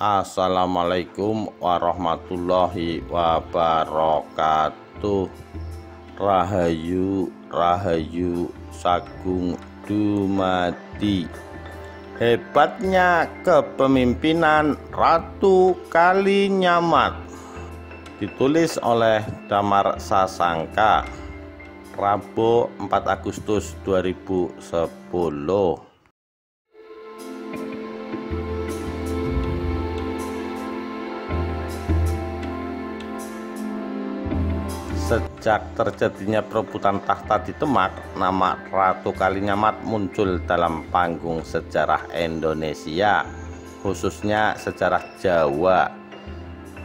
Assalamualaikum warahmatullahi wabarakatuh. Rahayu Rahayu Sagung Dumadi. Hebatnya kepemimpinan Ratu Kalinyamat. Ditulis oleh Damar Sasangka, Rabu 4 Agustus 2010. Sejak terjadinya perebutan tahta di Demak, nama Ratu Kalinyamat muncul dalam panggung sejarah Indonesia, khususnya sejarah Jawa.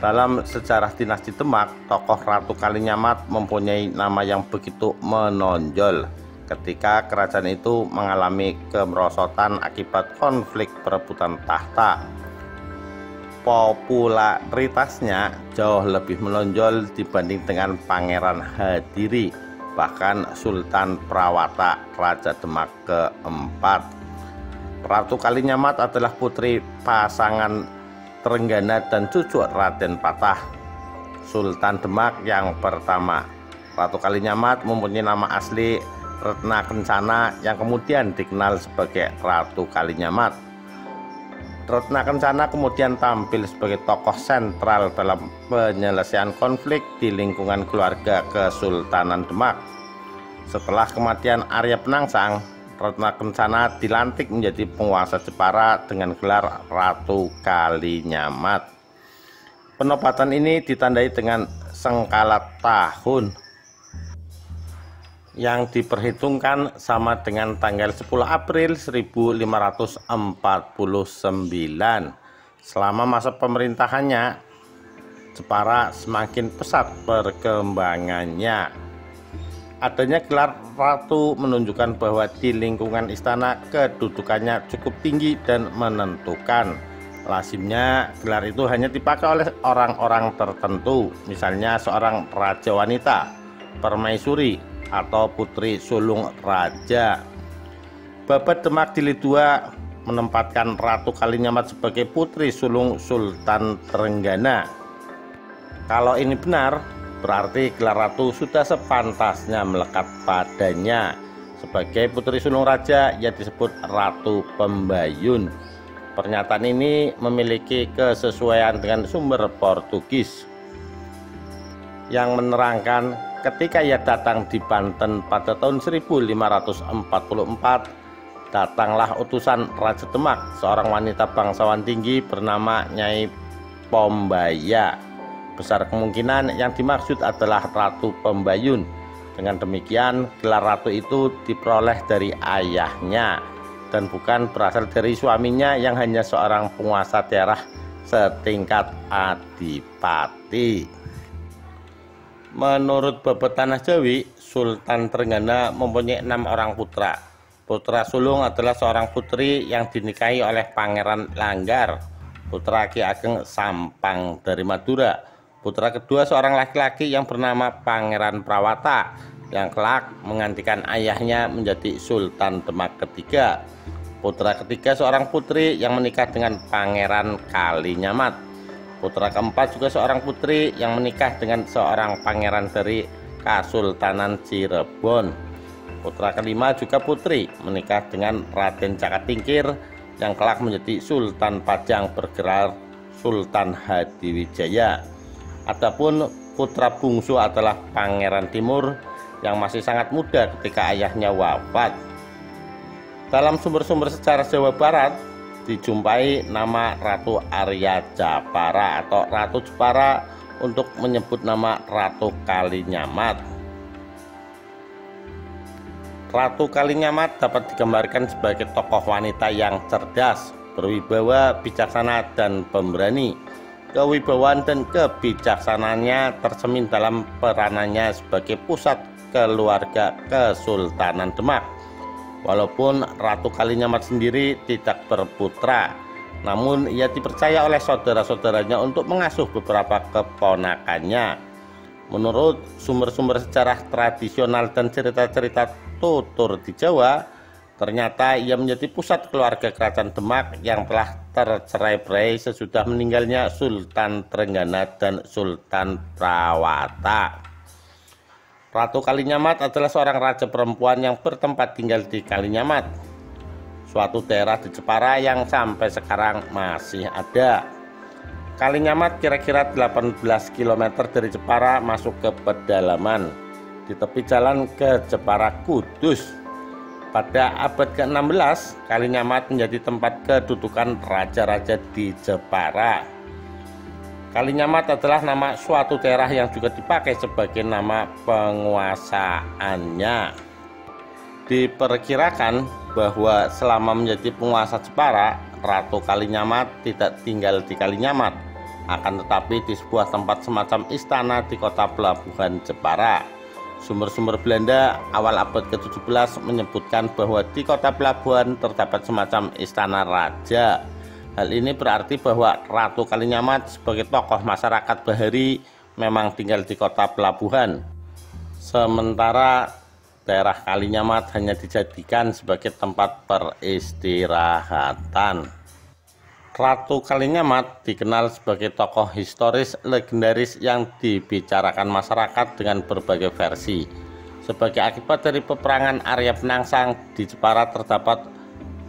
Dalam sejarah dinasti Demak, tokoh Ratu Kalinyamat mempunyai nama yang begitu menonjol ketika kerajaan itu mengalami kemerosotan akibat konflik perebutan tahta. Popularitasnya jauh lebih menonjol dibanding dengan Pangeran Hadiri, bahkan Sultan Prawata, Raja Demak keempat. Ratu Kalinyamat adalah putri pasangan Trenggana dan cucu Raden Patah, Sultan Demak yang pertama. Ratu Kalinyamat mempunyai nama asli Retna Kencana yang kemudian dikenal sebagai Ratu Kalinyamat. Retna Kencana kemudian tampil sebagai tokoh sentral dalam penyelesaian konflik di lingkungan keluarga Kesultanan Demak. Setelah kematian Arya Penangsang, Retna Kencana dilantik menjadi penguasa Jepara dengan gelar Ratu Kalinyamat. Penobatan ini ditandai dengan sengkala tahun yang diperhitungkan sama dengan tanggal 10 April 1549. Selama masa pemerintahannya, Jepara semakin pesat perkembangannya. Adanya gelar ratu menunjukkan bahwa di lingkungan istana kedudukannya cukup tinggi dan menentukan. Lazimnya gelar itu hanya dipakai oleh orang-orang tertentu, misalnya seorang raja wanita, permaisuri, atau putri sulung raja. Babat Demak Jilid 2 menempatkan Ratu Kalinyamat sebagai putri sulung Sultan Trenggana. Kalau ini benar, berarti gelar ratu sudah sepantasnya melekat padanya. Sebagai putri sulung raja, ia disebut Ratu Pembayun. Pernyataan ini memiliki kesesuaian dengan sumber Portugis yang menerangkan ketika ia datang di Banten pada tahun 1544, datanglah utusan Raja Demak, seorang wanita bangsawan tinggi bernama Nyai Pombaya. Besar kemungkinan yang dimaksud adalah Ratu Pembayun. Dengan demikian, gelar ratu itu diperoleh dari ayahnya dan bukan berasal dari suaminya yang hanya seorang penguasa daerah setingkat adipati. Menurut Babat Tanah Jawi, Sultan Trenggana mempunyai 6 orang putra. Putra sulung adalah seorang putri yang dinikahi oleh Pangeran Langgar, putra Ki Ageng Sampang dari Madura. Putra kedua seorang laki-laki yang bernama Pangeran Prawata, yang kelak menggantikan ayahnya menjadi Sultan Demak ketiga. Putra ketiga seorang putri yang menikah dengan Pangeran Kalinyamat. Putra keempat juga seorang putri yang menikah dengan seorang pangeran dari Kasultanan Cirebon. Putra kelima juga putri menikah dengan Raden Cakatingkir yang kelak menjadi Sultan Pajang bergelar Sultan Hadiwijaya. Adapun putra bungsu adalah Pangeran Timur yang masih sangat muda ketika ayahnya wafat. Dalam sumber-sumber sejarah Jawa Barat dijumpai nama Ratu Arya Japara atau Ratu Jepara untuk menyebut nama Ratu Kalinyamat. Ratu Kalinyamat dapat digambarkan sebagai tokoh wanita yang cerdas, berwibawa, bijaksana, dan pemberani. Kewibawaan dan kebijaksanaannya tercermin dalam peranannya sebagai pusat keluarga Kesultanan Demak. Walaupun Ratu Kalinyamat sendiri tidak berputra, namun ia dipercaya oleh saudara-saudaranya untuk mengasuh beberapa keponakannya. Menurut sumber-sumber sejarah tradisional dan cerita-cerita tutur di Jawa, Ternyata ia menjadi pusat keluarga kerajaan Demak yang telah tercerai-berai sesudah meninggalnya Sultan Trenggana dan Sultan Prawata. Ratu Kalinyamat adalah seorang raja perempuan yang bertempat tinggal di Kalinyamat, suatu daerah di Jepara yang sampai sekarang masih ada. Kalinyamat kira-kira 18 km dari Jepara masuk ke pedalaman di tepi jalan ke Jepara Kudus. Pada abad ke-16, Kalinyamat menjadi tempat kedudukan raja-raja di Jepara. Kalinyamat adalah nama suatu daerah yang juga dipakai sebagai nama penguasaannya. Diperkirakan bahwa selama menjadi penguasa Jepara, Ratu Kalinyamat tidak tinggal di Kalinyamat, akan tetapi di sebuah tempat semacam istana di kota pelabuhan Jepara. Sumber-sumber Belanda awal abad ke-17 menyebutkan bahwa di kota pelabuhan terdapat semacam istana raja. Hal ini berarti bahwa Ratu Kalinyamat sebagai tokoh masyarakat bahari memang tinggal di kota pelabuhan. Sementara daerah Kalinyamat hanya dijadikan sebagai tempat peristirahatan. Ratu Kalinyamat dikenal sebagai tokoh historis legendaris yang dibicarakan masyarakat dengan berbagai versi. Sebagai akibat dari peperangan Arya Penangsang, di Jepara terdapat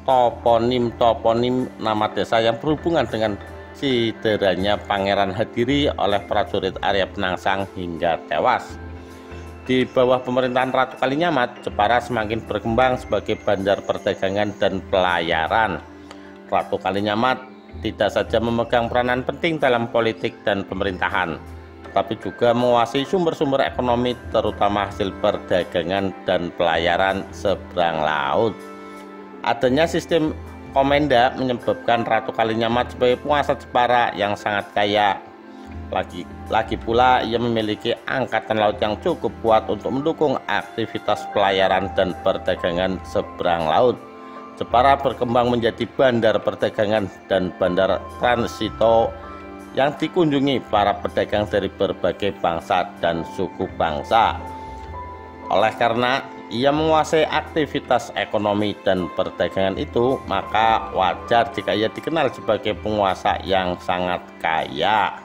toponim-toponim nama desa yang berhubungan dengan cederanya Pangeran Hadiri oleh prajurit Arya Penangsang hingga tewas. Di bawah pemerintahan Ratu Kalinyamat, Jepara semakin berkembang sebagai bandar perdagangan dan pelayaran. Ratu Kalinyamat tidak saja memegang peranan penting dalam politik dan pemerintahan, tetapi juga menguasai sumber-sumber ekonomi terutama hasil perdagangan dan pelayaran seberang laut. Adanya sistem komenda menyebabkan Ratu Kalinyamat sebagai penguasa Jepara yang sangat kaya. Lagi pula ia memiliki angkatan laut yang cukup kuat untuk mendukung aktivitas pelayaran dan perdagangan seberang laut. Jepara berkembang menjadi bandar perdagangan dan bandar transito yang dikunjungi para pedagang dari berbagai bangsa dan suku bangsa. Oleh karena ia menguasai aktivitas ekonomi dan perdagangan itu, maka wajar jika ia dikenal sebagai penguasa yang sangat kaya.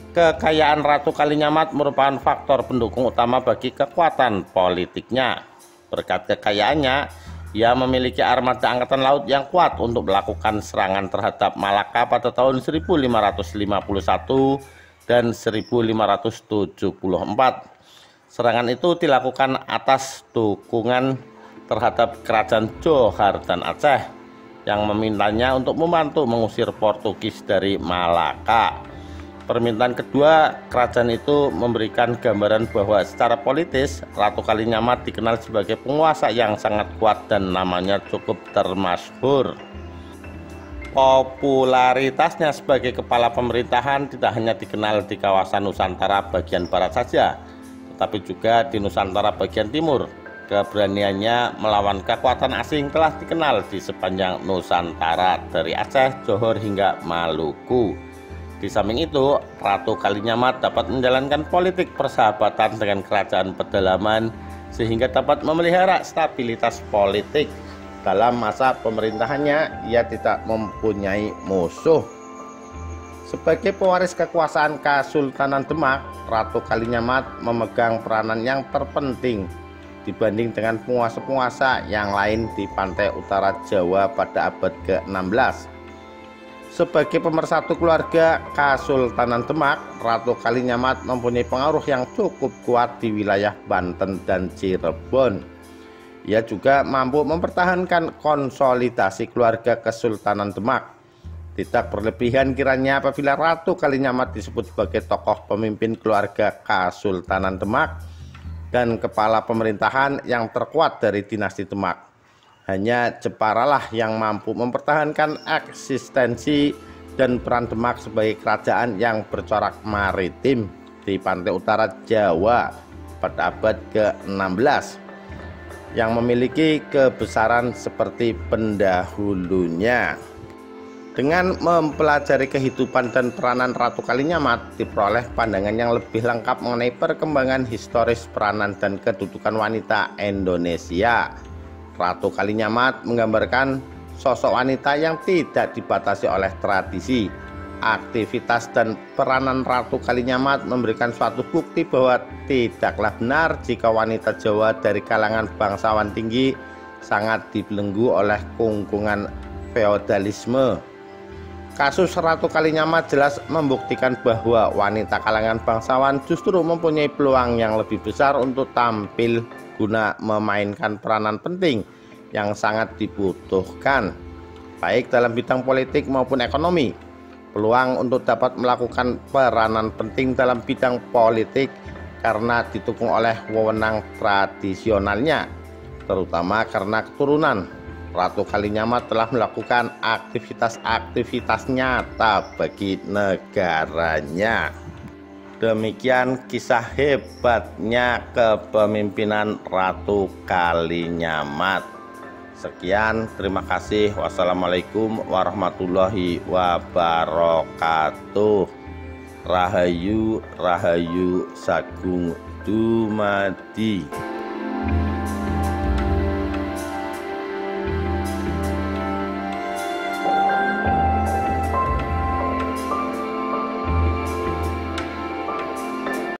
Kekayaan Ratu Kalinyamat merupakan faktor pendukung utama bagi kekuatan politiknya. Berkat kekayaannya, ia memiliki armada angkatan laut yang kuat untuk melakukan serangan terhadap Malaka pada tahun 1551 dan 1574. Serangan itu dilakukan atas dukungan terhadap kerajaan Johor dan Aceh yang memintanya untuk membantu mengusir Portugis dari Malaka. Permintaan kedua kerajaan itu memberikan gambaran bahwa secara politis Ratu Kalinyamat dikenal sebagai penguasa yang sangat kuat dan namanya cukup termasyhur. Popularitasnya sebagai kepala pemerintahan tidak hanya dikenal di kawasan Nusantara bagian barat saja, tetapi juga di Nusantara bagian timur. Keberaniannya melawan kekuatan asing telah dikenal di sepanjang Nusantara dari Aceh, Johor hingga Maluku. Di samping itu, Ratu Kalinyamat dapat menjalankan politik persahabatan dengan kerajaan pedalaman sehingga dapat memelihara stabilitas politik. Dalam masa pemerintahannya, ia tidak mempunyai musuh. Sebagai pewaris kekuasaan Kesultanan Demak, Ratu Kalinyamat memegang peranan yang terpenting dibanding dengan penguasa-penguasa yang lain di pantai utara Jawa pada abad ke-16. Sebagai pemersatu keluarga Kesultanan Demak, Ratu Kalinyamat mempunyai pengaruh yang cukup kuat di wilayah Banten dan Cirebon. Ia juga mampu mempertahankan konsolidasi keluarga Kesultanan Demak. Tidak berlebihan kiranya apabila Ratu Kalinyamat disebut sebagai tokoh pemimpin keluarga Kesultanan Demak dan kepala pemerintahan yang terkuat dari dinasti Demak. Hanya Jeparalah yang mampu mempertahankan eksistensi dan peran Demak sebagai kerajaan yang bercorak maritim di pantai utara Jawa pada abad ke-16 yang memiliki kebesaran seperti pendahulunya. Dengan mempelajari kehidupan dan peranan Ratu Kalinyamat, diperoleh pandangan yang lebih lengkap mengenai perkembangan historis peranan dan kedudukan wanita Indonesia. Ratu Kalinyamat menggambarkan sosok wanita yang tidak dibatasi oleh tradisi. Aktivitas dan peranan Ratu Kalinyamat memberikan suatu bukti bahwa tidaklah benar jika wanita Jawa dari kalangan bangsawan tinggi sangat dibelenggu oleh kungkungan feodalisme. Kasus Ratu Kalinyamat jelas membuktikan bahwa wanita kalangan bangsawan justru mempunyai peluang yang lebih besar untuk tampil guna memainkan peranan penting yang sangat dibutuhkan, baik dalam bidang politik maupun ekonomi. Peluang untuk dapat melakukan peranan penting dalam bidang politik karena didukung oleh wewenang tradisionalnya, terutama karena keturunan. Ratu Kalinyamat telah melakukan aktivitas-aktivitas nyata bagi negaranya. Demikian kisah hebatnya kepemimpinan Ratu Kalinyamat. Sekian, terima kasih. Wassalamualaikum warahmatullahi wabarakatuh. Rahayu, Rahayu Sagung Dumadi.